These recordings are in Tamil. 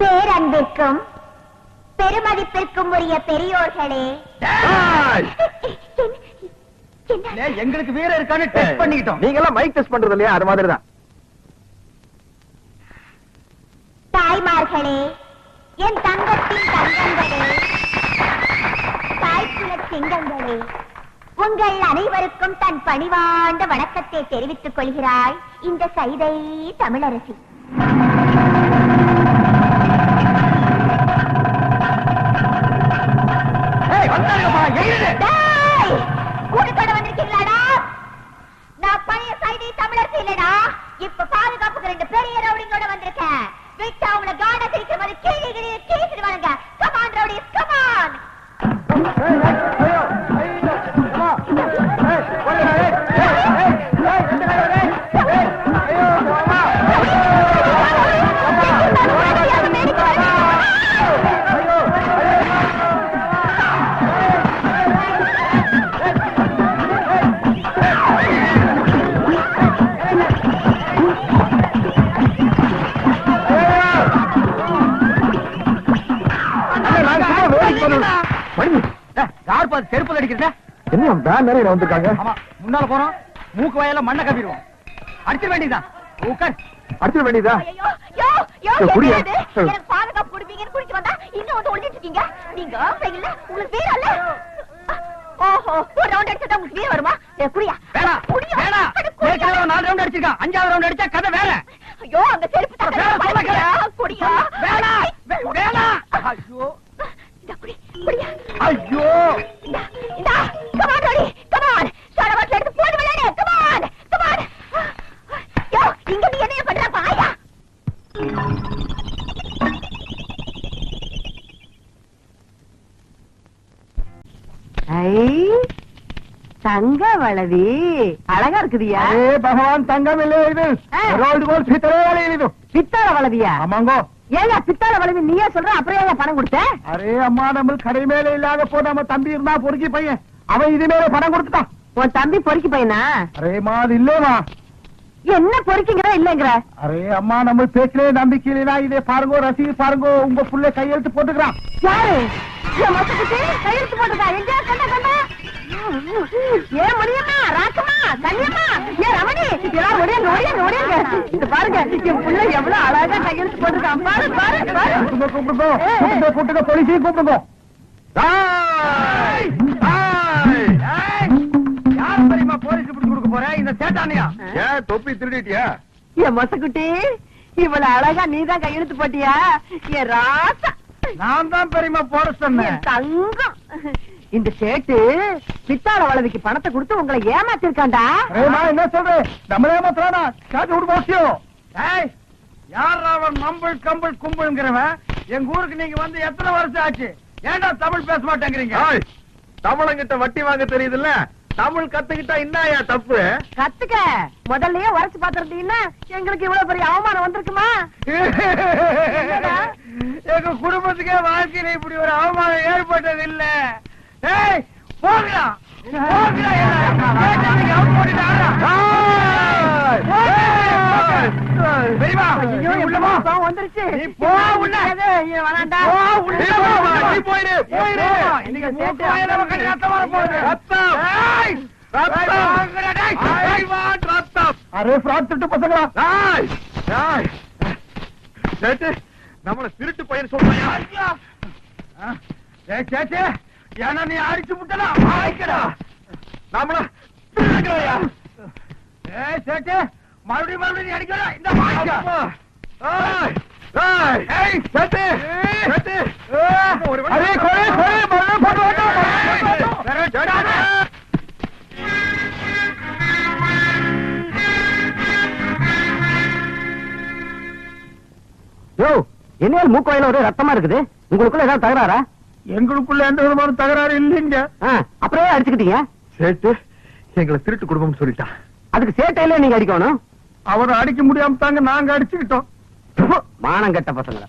பேரன்பிற்கும் பெருமதிப்பிற்கும் உரிய பெரியோர்களே, எங்களுக்கு வீர இருக்கான்னு டெஸ்ட் பண்ணிக்கிட்டோம். நீங்க எல்லாம் மைக் டெஸ்ட் பண்றது இல்லையா? அது மாதிரிதான். தாய்மார்களே, என் தங்கத்தின் தங்கங்களே, தாய்க்குல சிங்கங்களே, உங்கள் அனைவருக்கும் தன் பணிவாண்ட வணக்கத்தை தெரிவித்துக் கொள்கிறாள் இந்த சைதை தமிழரசி. கூட்டுக்கொண்டு வந்திருக்கீங்களாடா? நான் பழைய சைதை தமிழரசி இல்லடா, இப்ப பாதுகாப்புக்கு 2 பெரிய ரவுடிங்களோட வந்திருக்கேன். விட்டு அவங்களை காட சிரிக்கிற மாதிரி கீழே கீழே கேட்டுடுவானுங்க. Come on rowdies, come on. செருப்பு அடிக்கிறத வந்திருக்காங்க. முன்னால போறோம், மூக்கு வாயில மண்ணை கவிடுவோம். அடிச்சிட வேண்டியதான். அடிச்சிட வேண்டியதா? எனக்கு பாதுகாப்பு கொடுப்பீங்கன்னு குடிச்சு வந்தா இன்னும் வந்து ஒழிச்சிட்டு இருக்கீங்க. நீங்க இல்ல, உங்களுக்கு பேர் அல்ல. ஓஹோ, ஒரு ரவுண்ட் அடிச்சா உங்களுக்கு பேர் வருமா? குடியா வேணா வேணா. 4 ரவுண்ட் அடிச்சிருக்கா, 5வது ரவுண்ட் அடிச்சா கதை வேற. ஐயோ, அந்த செருப்பு குடியா வேணா வேணா. ஐயோ ஐயோ, கமான் ரோடி, கமான். சரவட்ல எடுத்து போடு விளையாடு. Come on come on. யோ, இங்க நீ என்ன பண்ற பாயா? தங்க வளவி அழகா இருக்குதியா? பகவான் தங்கம் இல்லை, இது ரோல்டு கோல்ட் பித்தளை இது. பித்தாள வளவியா? ஆமாங்கோ. ஏங்க பித்தாள வளவி நீயே சொல்ற, அப்புறம் ஏங்க பணம் கொடுத்த? அரே அம்மா, நம்ம கடை மேல இல்லாத போ நம்ம தம்பி இருந்தா பொறுக்கி பையன், அவன் இது மேல பணம் கொடுத்துட்டான். உன் தம்பி பொறுக்கி பையனா? அரேமா, அது இல்லேமா. என்ன பொறுக்கிங்கிற இல்லங்கிற? அரே அம்மா, நம்ம பேச்சிலே நம்பிக்கை இல்லைனா இதே பாருங்கோ, ரசீது பாருங்கோ, உங்க புள்ள கையெழுத்து போட்டுக்கிறான். யாரு? என் மொத்தத்துக்கு கையெழுத்து போட்டுக்கா? எங்க கண்ண கண்ண? ஏன் முடியுமா? ராக்கமா, கண்ணியம்மா, ஏன் ரமணி, எல்லாம் முடியுங்க முடியுங்க முடியுங்க. இது பாருங்க, என் புள்ள எவ்வளவு அழகா கையெழுத்து போட்டுருக்கான். பாரு பாரு பாரு. கூப்பிடுங்க கூப்பிடுங்க, போலீஸையும் கூப்பிடுங்க. யார் தெரியுமா போலீஸ் பிடிச்சு கொடுக்க போற? இந்த சேட்டானியா? ஏன் தொப்பி திருடிட்டியா? என் மொசக்குட்டி, இவ்வளவு அழகா நீதான் கையெழுத்து போட்டியா? என் ராசா, நான் தான் பெரியமா போட சொன்னேன். தங்கம், இந்த சேட்டு பித்தாள வளவிக்கு பணத்தை கொடுத்து உங்களை ஏமாத்திருக்காண்டா. என்ன சொல்றேன்? நம்மளே ஏமாத்துறானா? காட்டு விடு போசியும். யார் அவன் மம்பிள் கம்பிள் கும்பிள்ங்கிறவன்? எங்க ஊருக்கு நீங்க வந்து எத்தனை வருஷம் ஆச்சு? ஏன்டா தமிழ் பேச மாட்டேங்கிறீங்க? தமிழங்கிட்ட வட்டி வாங்க தெரியுதுல்ல, தமிழ் கத்துக்கிட்டா என்னயா தப்பு? கத்துக்க, முதல்லயே உரைச்சு பாத்திருந்தீங்கன்னா எங்களுக்கு இவ்வளவு பெரிய அவமானம் வந்திருக்குமா? எங்க குடும்பத்துக்கே வாழ்க்கையில இப்படி ஒரு அவமானம் ஏற்பட்டது இல்ல. போகலாம் வந்துருச்சு. அரே பிராட் திட்டு பசங்களா, நம்மள திருட்டு பையன் சொல்றாயா? சேச்சே, ஏன்னா நீ அடிச்சு முட்டா வாய்க்கடா. நம்மள சேச்சே, மறுபடியும் நீ அடிக்கடா. இந்த வாய்க்கா. என்ன மூக்கோயில ஒரு ரத்தமா இருக்குது? உங்களுக்குள்ள ஏதாவது தகராறா? எங்களுக்குள்ள எந்த விதமான தகராறு இல்லைங்க. அப்புறம் அடிச்சுக்கிட்டீங்க? சேட்டு எங்களை திருட்டு குடும்பம் சொல்லிட்டான். அதுக்கு சேட்டையில நீங்க அடிக்கணும். அவரை அடிக்க முடியாம தாங்க நாங்க அடிச்சுக்கிட்டோம். மானம் கட்ட பசங்கள.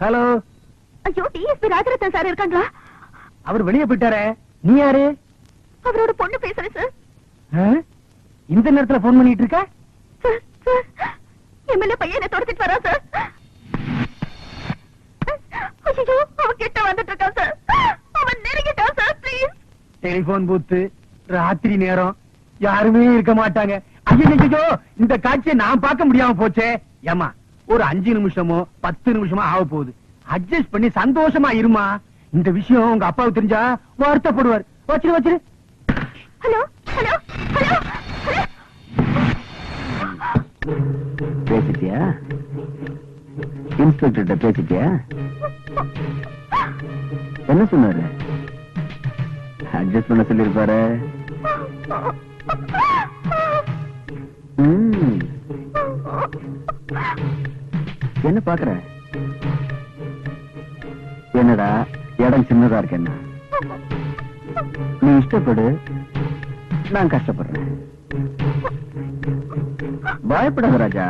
ஹலோ. ஐயோ, டிஎஸ்பி ராஜரத்தன் சார் இருக்காங்களா? அவர் வெளியே போயிட்டாரே, நீ யாரு? அவரோட பொண்ணு பேசுறேன் சார். இந்த நேரத்துல போன் பண்ணிட்டு இருக்க? எம்எல்ஏ பையனை தொடச்சிட்டு வரா சார். ஐயோ, அவன் கிட்ட வந்துட்டு இருக்கான் சார். அவன் நெருங்கிட்டான் சார். ப்ளீஸ். டெலிபோன் பூத்து ராத்திரி நேரம் யாருமே இருக்க மாட்டாங்க. ஐயோ, இந்த காட்சியை நான் பார்க்க முடியாம போச்சே. ஏமா, ஒரு 5 நிமிஷமோ 10 நிமிஷமோ ஆக போகுது. அட்ஜஸ்ட் பண்ணி சந்தோஷமா இருமா. இந்த விஷயம் உங்க அப்பாவுக்கு தெரிஞ்சா வருத்தப்படுவார். வச்சிரு. Hello hello hello. பேசிட்டியா? இன்ஸ்பெக்டர் பேசிட்டியா? என்ன சொன்னாரு? அட்ஜஸ்ட் பண்ண சொல்லிருப்பாரு. என்ன பாக்குற? என்னடா இடம் சின்னதா இருக்கு. என்ன நீ இஷ்டப்படு, நான் கஷ்டப்படுறேன். பயப்படாத ராஜா,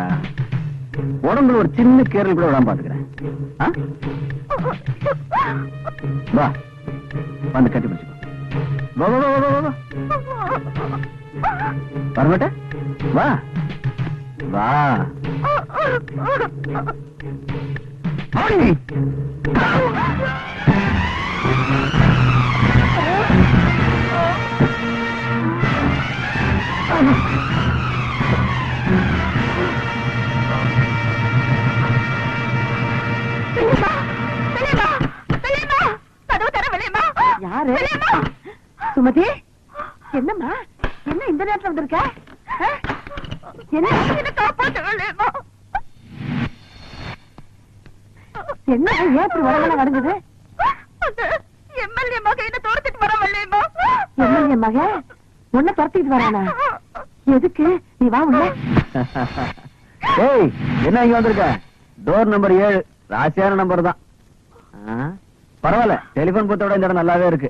உடம்புல ஒரு சின்ன கேரல் கூட விடாம பாத்துக்கிறேன். வா, வந்து கட்டி பிடிச்சுக்கோ. வரமாட்ட? வா வா. யாரு? சுமதி, என்னம்மா? என்ன இந்த நேரத்துல வந்திருக்க? என்ன என்ன ஏப்ரி வரவெல்லாம் வருங்குது? எம்எல்ஏ மக என்ன துரத்திட்டு வரவில்லைமா? எம்எல்ஏ மக உன்னை துரத்திட்டு வரானா? எதுக்கு? நீ வா உள்ள. ஏய், என்ன இங்க வந்திருக்க? டோர் நம்பர் 7, ராசியான நம்பர் தான். பரவாயில்ல, டெலிபோன் பூத்தோட இந்த இடம் நல்லாவே இருக்கு.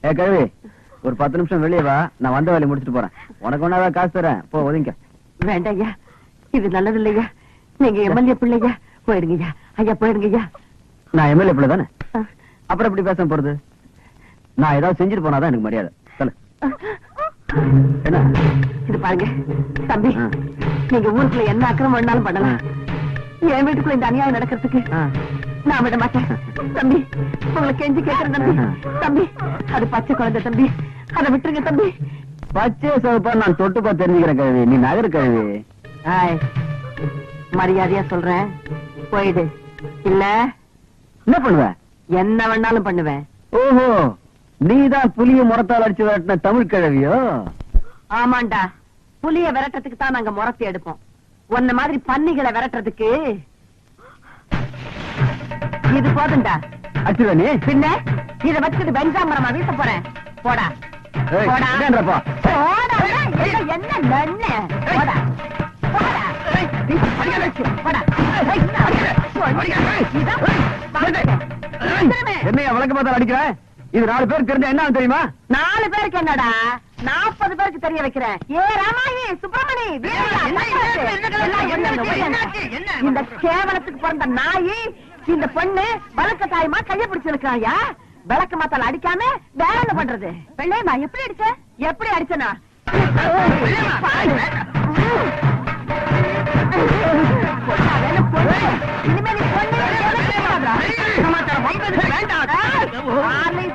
ஏ கழுவி, ஒரு 10 நிமிஷம் வெளியே வா, நான் வந்த வேலையை முடிச்சுட்டு போறேன். உனக்கு ஒன்னாதான் காசு தரேன், போ ஒதுங்க. வேண்டாம் ஐயா, இது நல்லது இல்லையா. நீங்க எம்எல்ஏ பிள்ளையா, போயிடுங்கய்யா. ஐயா போயிடுங்கய்யா. நான் எம்எல்ஏ பிள்ளை தானே, அப்புறம் எப்படி பேச போறது? நான் ஏதாவது செஞ்சுட்டு போனாதான் எனக்கு மரியாதை. சொல்லு என்ன? இது பாருங்க தம்பி, நீங்க ஊருக்குள்ள என்ன அக்கிரமம் வேணாலும் பண்ணலாம். என் வீட்டுக்குள்ள இந்த அநியாயம் நடக்கிறதுக்கு நான் விட மாட்டேன் தம்பி. உங்களை கெஞ்சி கேட்கிறேன் தம்பி. தம்பி, அது பச்சை குழந்தை தம்பி, அதை விட்டுருங்க தம்பி. பச்சை சிவப்பா நான் தொட்டுப்பா தெரிஞ்சுக்கிறேன் கழுவி, நீ நகரு கழுவி. மரியாதையா சொல்றேன், போயிடு. இல்ல என்ன பண்ணுவ? என்ன வேணாலும் பண்ணுவேன். ஓஹோ, நீதான் புலிய முறத்தால் அடிச்சு விரட்டின தமிழ் கிழவியோ? ஆமாண்டா, புலிய விரட்டுறதுக்கு தான் நாங்க முறத்தி எடுப்போம். உன்ன மாதிரி பன்னிகளை விரட்டுறதுக்கு இது போதுண்டா. அச்சுதா நீ? பின்ன இத வச்சுட்டு பெஞ்சாமரமா வீச போறேன். போடா போடா போடா. என்ன நன்ன? போடா போடா போடா. என்னையா வழக்கு பார்த்தால் அடிக்கிற? இது 4 பேருக்கு தெரிஞ்சா என்ன தெரியுமா? 4 பேருக்கு என்னடா, 40 பேருக்கு தெரிய வைக்கிறேன். ஏ ராமாயி, சுப்பிரமணி, இந்த கேவலத்துக்கு பிறந்த நாயி, இந்த பொண்ணு வழக்க தாயமா கைய பிடிச்சிருக்காயா. விளக்கு மாத்தால அடிக்காம வேற என்ன பண்றது? வெள்ளையம்மா எப்படி அடிச்ச? எப்படி அடிச்சனா? இனிமே நீ பொண்ணு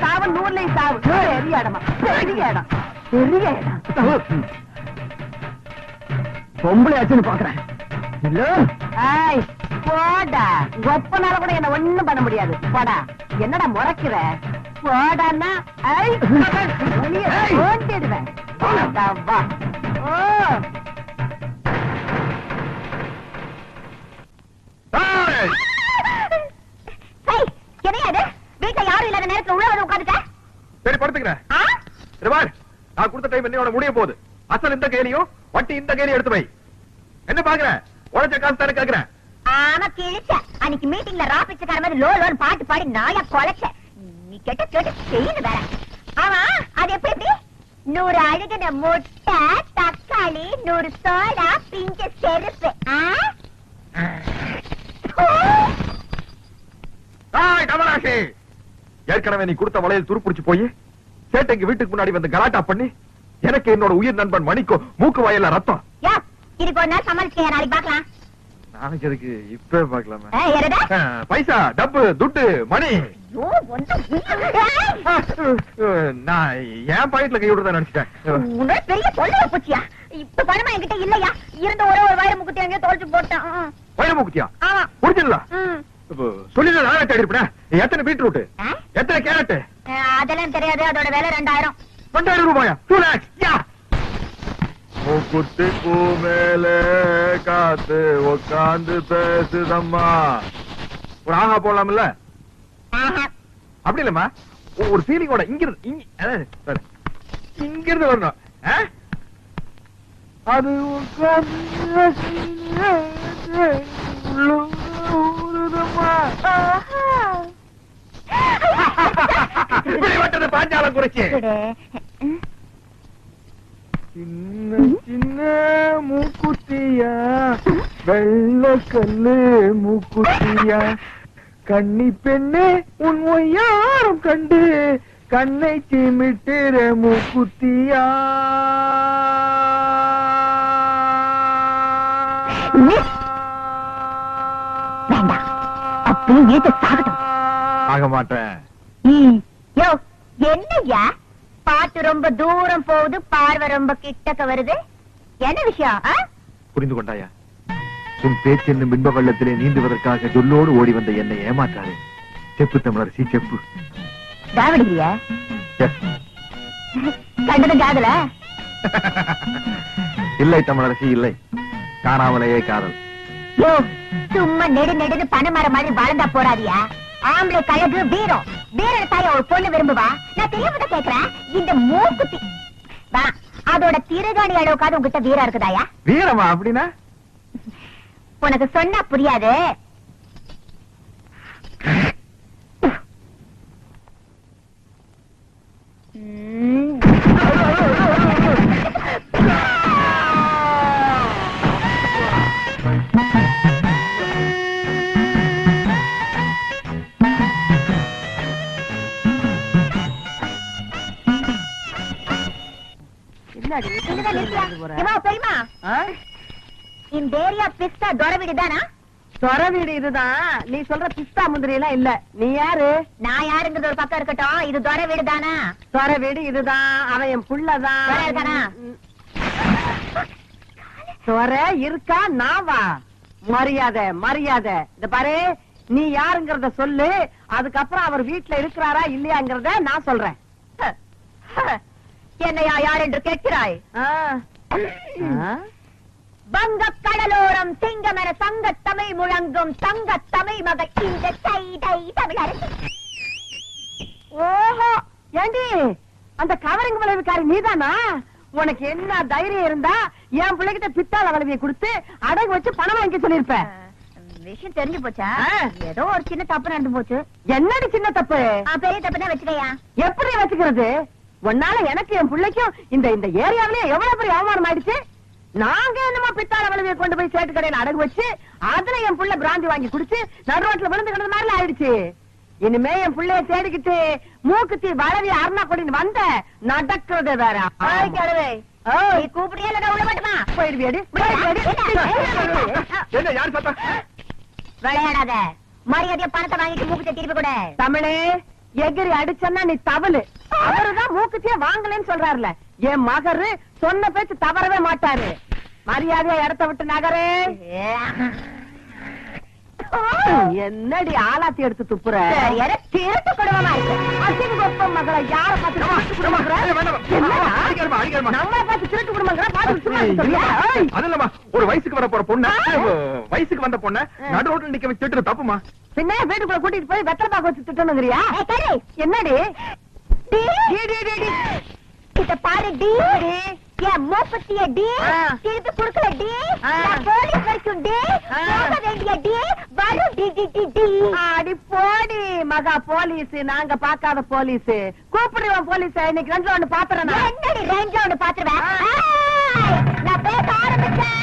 சாவு, 100 சாவு. பெரிய இடமா, பெரிய இடம், பெரிய இடம். பொம்பளை ஆச்சுன்னு பாக்குறேன். போடா, ஒப்பனால கூட என்ன ஒண்ணும் பண்ண முடியாது. போடா. என்னடா முறைக்கிற? போடான்னா ஓட்டிடுவேன். வா. என்னையாது வீட்டுல யாரும் இல்லாத நேரத்துல உள்ள வந்து உட்காந்துட்ட? சரி, படுத்துக்கிறேன். நான் கொடுத்த டைம் என்னையோட முடிய போகுது. அசல் இந்த கேலியும் வட்டி இந்த கேலியும் எடுத்து வை. என்ன பாக்குற? உழைச்ச காசு தானே கேக்குறேன். ஆமா கிழிச்ச. அன்னைக்கு மீட்டிங்ல ராபிச்சக்கார மாதிரி லோ லோன்னு பாட்டு பாடி நாயா கொலைச்ச. நீ கேட்ட கேட்டு செய்யணும் வேற. ஆமா, அது எப்படி? 100 அழுகின முட்டை, தக்காளி, 100 சோடா, பிஞ்ச செருப்பு. கமலாஷி, ஏற்கனவே நீ கொடுத்த வளையல் துருப்பிடிச்சு போய் சேட்டைக்கு வீட்டுக்கு முன்னாடி வந்து கலாட்டா பண்ணி எனக்கு என்னோட உயிர் நண்பன் மணிக்கும் மூக்கு வாயில ரத்தம். இதுக்கு ஒரு நாள் சமாளிச்சு நாளைக்கு பாக்கலாம். நாளைக்கு எதுக்கு இப்ப பாக்கலாமா? பைசா டப்பு துட்டு மணி நான் என் பாயிண்ட்ல கை விடுறதா நினைச்சிட்டேன். பெரிய சொல்ல போச்சியா? இப்ப பணமா என்கிட்ட இல்லையா? இருந்த ஒரே ஒரு வயிறு முக்குத்தி அங்கே தொலைச்சு போட்டான். வயிறு முக்குத்தியா? புரிஞ்சுங்களா? சொல்லிட்டு நான் தேடி இருப்பேன். எத்தனை பீட்ரூட், எத்தனை கேரட்? அதெல்லாம் தெரியாது. அதோட விலை 2000. 2000 ரூபாயா? 2 lakhs. மூக்குத்தி பூ மேல காத்து உட்காந்து பேசுதம்மா. ஒரு ஆஹா போடலாம்ல? அப்படி இல்லம்மா, ஒரு ஃபீலிங்கோட இங்கிருந்து வரணும். அது இப்படி பாஞ்சாலம் குறிச்சு சின்ன சின்ன மூக்குத்தியா, வெள்ள கல்லு மூக்குத்தியா, கண்ணி பெண்ணே உன் யாரும் கண்டு கண்ணை சிமிட்டுற மூக்குத்தியா. ஆக மாட்டேன். என்னையா பாட்டு ரொம்ப தூரம் போகுது, பார்வை ரொம்ப கிட்டக்க வருது. என்ன விஷயம்? புரிந்து கொண்டாயா? உன் பேச்சு என்னும் பின்ப வெள்ளத்திலே நீந்துவதற்காக சொல்லோடு ஓடி வந்த என்னை ஏமாற்றாரு. செப்பு தமிழரசி செப்பு. தாவடியா கண்டது காதல? இல்லை தமிழரசி இல்லை, காணாமலேயே காதல். சும்மா நெடு நெடுன்னு பணமர மாதிரி வளர்ந்தா போறாதியா? ஆம்பளை கழகு வீரம், வீர தாய ஒரு பொண்ணு விரும்புவா. நான் தெரியாம கேக்குறேன். இந்த மூக்குத்தி அதோட திருகாணி அளவுக்காவது உங்ககிட்ட வீரம் இருக்குதாயா? வீரமா அப்படின்னா? உனக்கு சொன்னா புரியாது. இந்த ஏரியா பிஸ்தா தொரவீடு தானா? தொரவீடு இதுதான். நீ சொல்ற பிஸ்தா முந்திரி எல்லாம் இல்ல. நீ யாரு? நான் யாருங்கிறது ஒரு பக்கம் இருக்கட்டும். இது தொரவீடு தானா? தொரவீடு இதுதான். அவன் என் புள்ளதான். தொர இருக்கா? நாவா? மரியாதை மரியாதை. இந்த பாரு, நீ யாருங்கிறத சொல்லு. அதுக்கப்புறம் அவர் வீட்டுல இருக்கிறாரா இல்லையாங்கிறத நான் சொல்றேன். என்னையா யார் என்று கேட்கிறாய்? வங்க கடலோரம் சிங்கமென சங்க தமிழ் முழங்கும் தங்க தமிழ் மகள் இந்த தமிழரசி. ஓஹோ, ஏண்டி அந்த கவரிங் விளைவுக்காரி நீதானா? உனக்கு என்ன தைரியம் இருந்தா என் பிள்ளைகிட்ட பித்தாள வளைவியை கொடுத்து அடகு வச்சு பணம் வாங்கி சொல்லிருப்ப. விஷயம் தெரிஞ்சு போச்சா? ஏதோ ஒரு சின்ன தப்பு நடந்து போச்சு. என்னடி சின்ன தப்பு? பெரிய தப்பு தான் வச்சுக்கையா. எப்படி வச்சுக்கிறது? உன்னால எனக்கு என் பிள்ளைக்கும் இந்த இந்த ஏரியாவிலே எவ்வளவு பெரிய அவமானம் ஆயிடுச்சு. நாங்க என்னமா பித்தாள வளைவியை கொண்டு போய் சேட்டு கடையில அடகு வச்சு அதுல என் புள்ள பிராந்தி வாங்கி குடிச்சு நடுரோட்ல விழுந்து கிடந்த மாதிரி ஆயிடுச்சு. இனிமே என் பிள்ளைய தேடிக்கிட்டு மூக்குத்தி வளவி அருணா கொடின்னு வந்த நடக்கிறது வேற. கூப்பிடியா இல்ல உள்ள மாட்டுமா? போயிடுவியடி. விளையாடாத. மரியாதையா பணத்தை வாங்கிட்டு மூக்குத்தி திருப்பி கூட. தமிழே, எகிரி அடிச்சன்னா நீ தவளு. அவருதான் மூக்குத்தியே வாங்கலன்னு சொல்றாருல. என் மகரு சொன்ன பேச்சு தவறவே மாட்டாரு. மரியாதையா இடத்த விட்டு நகரே. என்னடி ஆலாத்தி எடுத்து துப்புற? திருட்டு குடும்பமா இருக்கு. அசிங்க மகளை யார பார்த்து நம்மளை பார்த்து திருட்டு குடும்பங்களா? அதுலமா ஒரு வயசுக்கு வர போற பொண்ணு, வயசுக்கு வந்த பொண்ணு நடு ரோட்ல நிக்க வச்சு திட்டுறது தப்புமா? பின்ன வீட்டுக்குள்ள கூட்டிட்டு போய் வெத்தலை பாக்க வச்சு திட்டணுங்கிறியா? என்னடி இத பாரு டி, என் மூப்பத்திய டி, திருப்பி குடுக்கல டி, போலீஸ் வரைக்கும் டி, போக வேண்டிய டி, வரும் டி டி டி டி. அடி போடி மகா போலீஸ். நாங்க பாக்காத போலீஸ். கூப்பிடுவோம் போலீஸ். இன்னைக்கு ரெண்டு ஒண்ணு பாத்துறேன். என்னடி ரெண்டு ஒண்ணு பாத்துருவேன்? நான் பேச ஆரம்பிச்சேன்.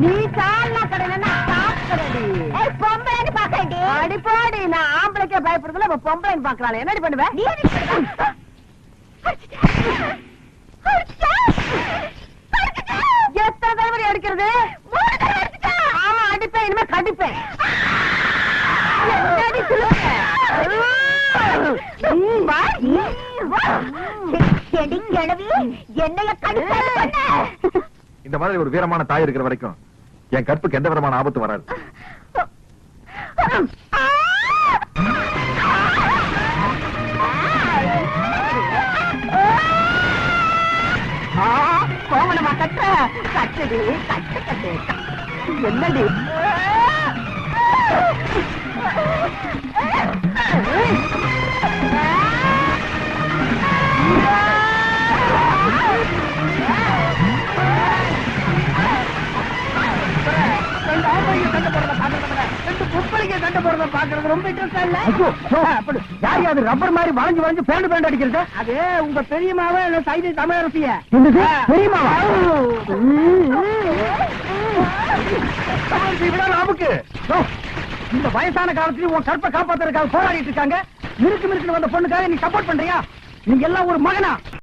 நீ சால்னா கடையில சாப்பிடுறடி. பொம்பளைன்னு பாக்கண்டி. அடி போடி, நான் ஆம்பளைக்கே பயப்படுறதுல இப்ப பொம்பளைன்னு பாக்குறாள். என்னடி பண்ணுவேன்? நீ என்ன பண்ணுவ? அடிச்சிட்டேன். எத்தனை தலைவலி அடிக்கிறது? 3 தடவை அடிச்சிட்டேன். ஆமா, அடிப்பேன். இனிமே கடிப்பேன். என்னடி சொல்லுங்க? செடி கிழவி என்னைய கடிச்சாரு பண்ண. இந்த மாதிரி ஒரு வீரமான தாய் இருக்கிற வரைக்கும் என் கற்புக்கு எந்த விதமான ஆபத்து வராது. கோமணமா கட்ட கட்டுடி, கட்டு கட்டு. என்னடி சண்டை போடுறத பாக்குறது ரொம்ப இன்ட்ரெஸ்டா இல்ல? யார் அது ரப்பர் மாதிரி வளைஞ்சு வளைஞ்சு பேண்டு பேண்டு அடிக்கிறது? அது உங்க பெரியமாவே சைதை தமிழரசிய. தெரியுமாவா? நமக்கு இந்த வயசான காலத்துலயும் உன் கற்பை காப்பாத்துறதுக்காக போராடிட்டு இருக்காங்க. மிருக்கு மிருக்குன்னு வந்த பொண்ணுக்காக நீ சப்போர்ட் பண்றியா? நீங்க எல்லாம் ஒரு மகனா?